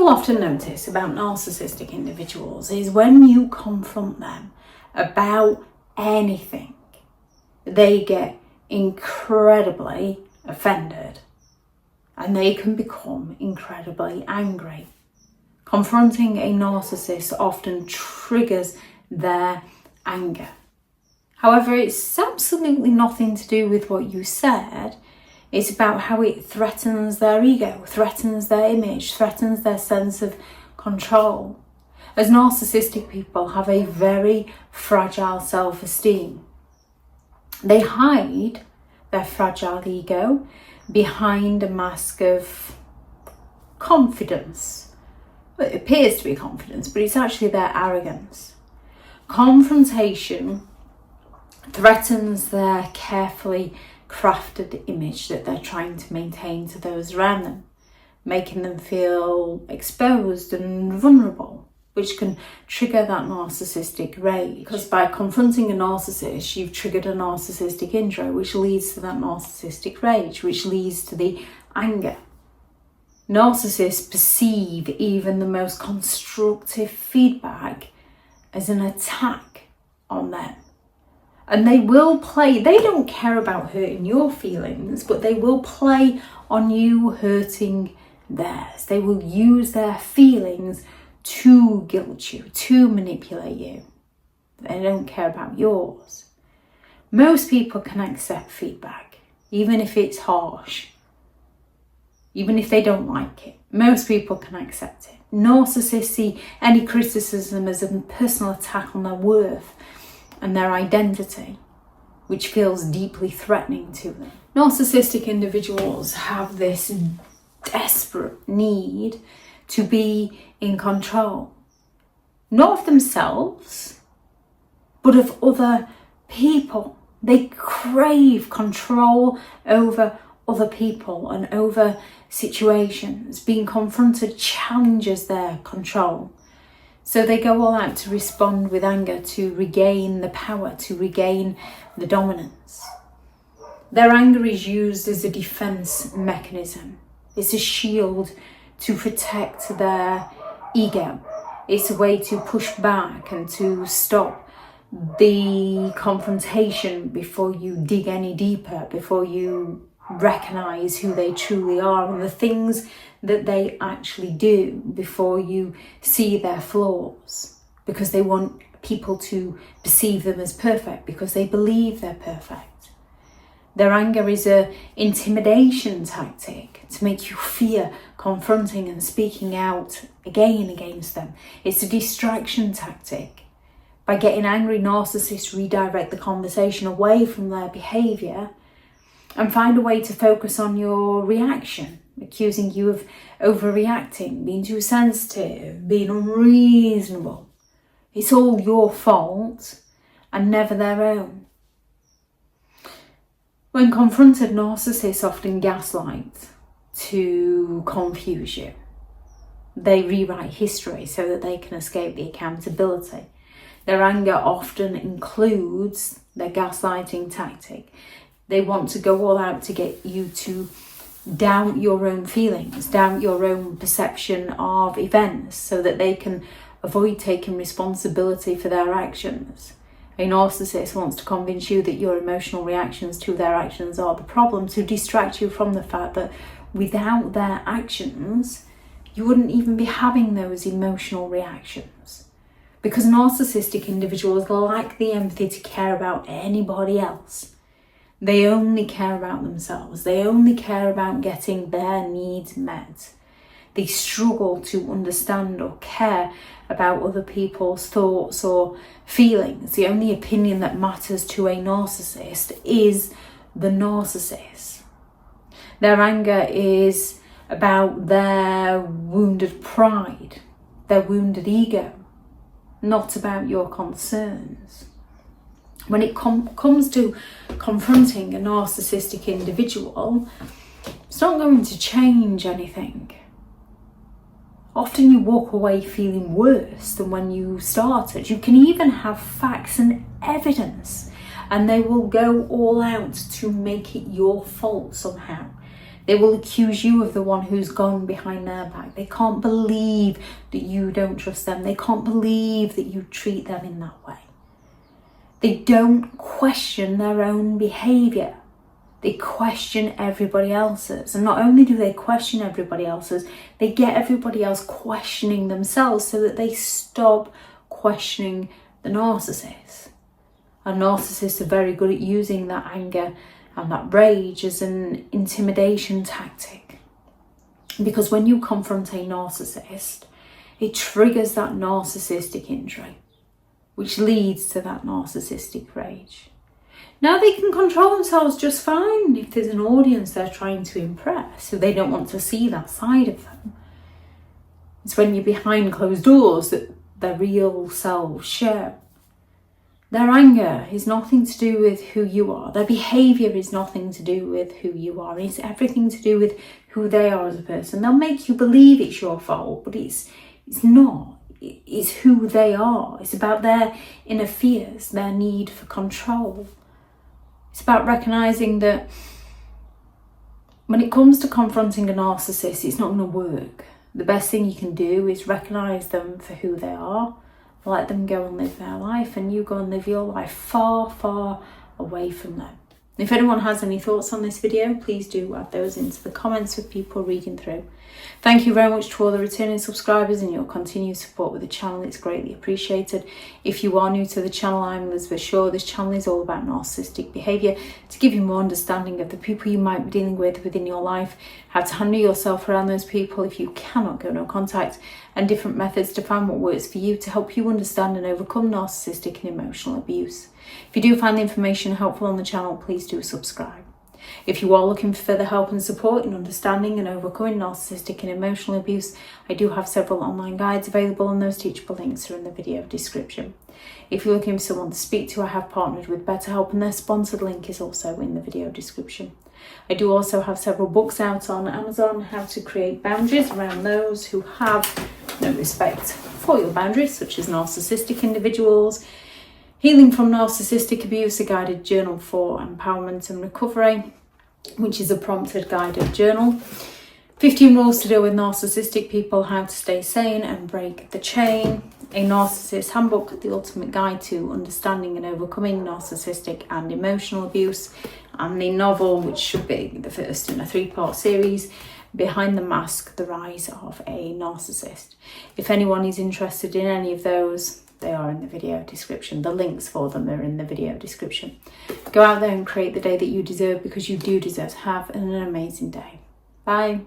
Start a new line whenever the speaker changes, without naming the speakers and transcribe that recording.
will often notice about narcissistic individuals is when you confront them about anything, they get incredibly offended and they can become incredibly angry. Confronting a narcissist often triggers their anger. However, it's absolutely nothing to do with what you said. It's about how it threatens their ego, threatens their image, threatens their sense of control. As narcissistic people have a very fragile self-esteem. They hide their fragile ego behind a mask of confidence. Well, it appears to be confidence, but it's actually their arrogance. Confrontation threatens their carefully crafted image that they're trying to maintain to those around them, making them feel exposed and vulnerable, which can trigger that narcissistic rage. Because by confronting a narcissist, you've triggered a narcissistic intro, which leads to that narcissistic rage, which leads to the anger. Narcissists perceive even the most constructive feedback as an attack on them. And they don't care about hurting your feelings, but they will play on you hurting theirs. They will use their feelings to guilt you, to manipulate you. They don't care about yours. Most people can accept feedback, even if it's harsh, even if they don't like it. Most people can accept it. Narcissists see any criticism as a personal attack on their worth and their identity, which feels deeply threatening to them. Narcissistic individuals have this desperate need to be in control, not of themselves, but of other people. They crave control over other people and over situations. Being confronted challenges their control. So they go all out to respond with anger, to regain the power, to regain the dominance. Their anger is used as a defense mechanism. It's a shield to protect their ego. It's a way to push back and to stop the confrontation before you dig any deeper, before you recognize who they truly are and the things that they actually do, before you see their flaws, because they want people to perceive them as perfect, because they believe they're perfect. Their anger is an intimidation tactic to make you fear confronting and speaking out again against them. It's a distraction tactic. By getting angry, narcissists redirect the conversation away from their behaviour and find a way to focus on your reaction, accusing you of overreacting, being too sensitive, being unreasonable. It's all your fault and never their own. When confronted, narcissists often gaslight to confuse you. They rewrite history so that they can escape the accountability. Their anger often includes their gaslighting tactic. They want to go all out to get you to doubt your own feelings, doubt your own perception of events, so that they can avoid taking responsibility for their actions. A narcissist wants to convince you that your emotional reactions to their actions are the problem, to distract you from the fact that without their actions, you wouldn't even be having those emotional reactions. Because narcissistic individuals lack the empathy to care about anybody else. They only care about themselves. They only care about getting their needs met. They struggle to understand or care about other people's thoughts or feelings. The only opinion that matters to a narcissist is the narcissist. Their anger is about their wounded pride, their wounded ego, not about your concerns. When it comes to confronting a narcissistic individual, it's not going to change anything. Often you walk away feeling worse than when you started. You can even have facts and evidence, and they will go all out to make it your fault somehow, They will accuse you of the one who's gone behind their back. They can't believe that you don't trust them. They can't believe that you treat them in that way. They don't question their own behaviour. They question everybody else's. And not only do they question everybody else's, they get everybody else questioning themselves so that they stop questioning the narcissist. And narcissists are very good at using that anger and that rage as an intimidation tactic. Because when you confront a narcissist, it triggers that narcissistic injury, which leads to that narcissistic rage. Now they can control themselves just fine if there's an audience they're trying to impress, so they don't want to see that side of them. It's when you're behind closed doors that their real selves show. Their anger is nothing to do with who you are. Their behaviour is nothing to do with who you are. It's everything to do with who they are as a person. They'll make you believe it's your fault, but it's not. It's who they are. It's about their inner fears, their need for control. It's about recognising that when it comes to confronting a narcissist, it's not going to work. The best thing you can do is recognise them for who they are, let them go and live their life, and you go and live your life far, far away from them. If anyone has any thoughts on this video, please do add those into the comments with people reading through. Thank you very much to all the returning subscribers and your continued support with the channel. It's greatly appreciated. If you are new to the channel, I'm Elizabeth Shaw. This channel is all about narcissistic behaviour to give you more understanding of the people you might be dealing with within your life, how to handle yourself around those people if you cannot go no contact, and different methods to find what works for you to help you understand and overcome narcissistic and emotional abuse. If you do find the information helpful on the channel, please do subscribe. If you are looking for further help and support in understanding and overcoming narcissistic and emotional abuse, I do have several online guides available, and those teachable links are in the video description. If you're looking for someone to speak to, I have partnered with BetterHelp, and their sponsored link is also in the video description. I do also have several books out on Amazon, how to create boundaries around those who have no respect for your boundaries, such as narcissistic individuals, Healing from Narcissistic Abuse, a guided journal for empowerment and recovery, which is a prompted guided journal. 15 rules to deal with narcissistic people, how to stay sane and break the chain. A Narcissist Handbook, the ultimate guide to understanding and overcoming narcissistic and emotional abuse. And the novel, which should be the first in a 3-part series, Behind the Mask, The Rise of a Narcissist. If anyone is interested in any of those, they are in the video description. The links for them are in the video description. Go out there and create the day that you deserve, because you do deserve to have an amazing day. Bye.